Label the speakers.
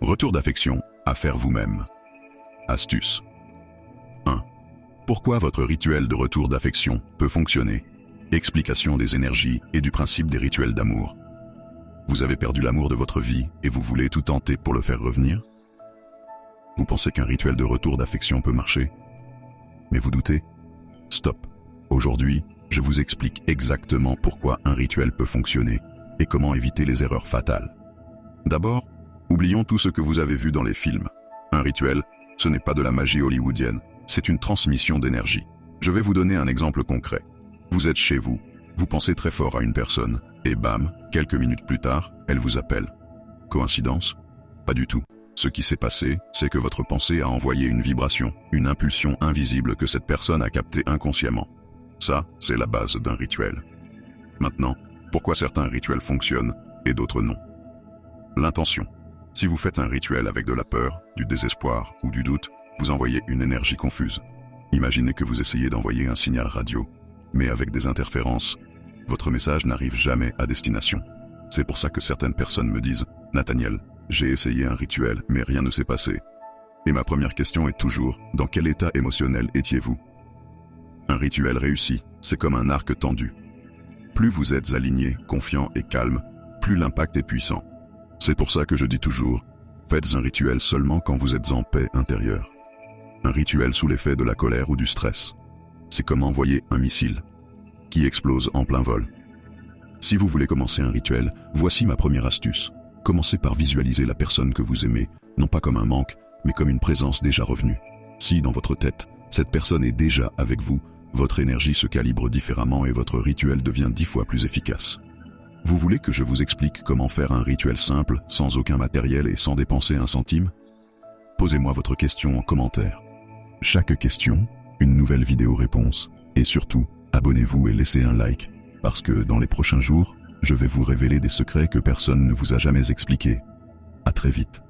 Speaker 1: Retour d'affection à faire vous-même. Astuce 1. Pourquoi votre rituel de retour d'affection peut fonctionner? Explication des énergies et du principe des rituels d'amour. Vous avez perdu l'amour de votre vie et vous voulez tout tenter pour le faire revenir? Vous pensez qu'un rituel de retour d'affection peut marcher? Mais vous doutez? Stop. Aujourd'hui, je vous explique exactement pourquoi un rituel peut fonctionner et comment éviter les erreurs fatales. D'abord, oublions tout ce que vous avez vu dans les films. Un rituel, ce n'est pas de la magie hollywoodienne, c'est une transmission d'énergie. Je vais vous donner un exemple concret. Vous êtes chez vous, vous pensez très fort à une personne, et bam, quelques minutes plus tard, elle vous appelle. Coïncidence? Pas du tout. Ce qui s'est passé, c'est que votre pensée a envoyé une vibration, une impulsion invisible que cette personne a captée inconsciemment. Ça, c'est la base d'un rituel. Maintenant, pourquoi certains rituels fonctionnent et d'autres non? L'intention. Si vous faites un rituel avec de la peur, du désespoir ou du doute, vous envoyez une énergie confuse. Imaginez que vous essayez d'envoyer un signal radio, mais avec des interférences, votre message n'arrive jamais à destination. C'est pour ça que certaines personnes me disent « Nathaniel, j'ai essayé un rituel, mais rien ne s'est passé. » Et ma première question est toujours « Dans quel état émotionnel étiez-vous » Un rituel réussi, c'est comme un arc tendu. Plus vous êtes aligné, confiant et calme, plus l'impact est puissant. C'est pour ça que je dis toujours « Faites un rituel seulement quand vous êtes en paix intérieure. » Un rituel sous l'effet de la colère ou du stress, c'est comme envoyer un missile qui explose en plein vol. Si vous voulez commencer un rituel, voici ma première astuce. Commencez par visualiser la personne que vous aimez, non pas comme un manque, mais comme une présence déjà revenue. Si, dans votre tête, cette personne est déjà avec vous, votre énergie se calibre différemment et votre rituel devient 10 fois plus efficace. Vous voulez que je vous explique comment faire un rituel simple, sans aucun matériel et sans dépenser un centime? Posez-moi votre question en commentaire. Chaque question, une nouvelle vidéo réponse. Et surtout, abonnez-vous et laissez un like, parce que dans les prochains jours, je vais vous révéler des secrets que personne ne vous a jamais expliqués. À très vite.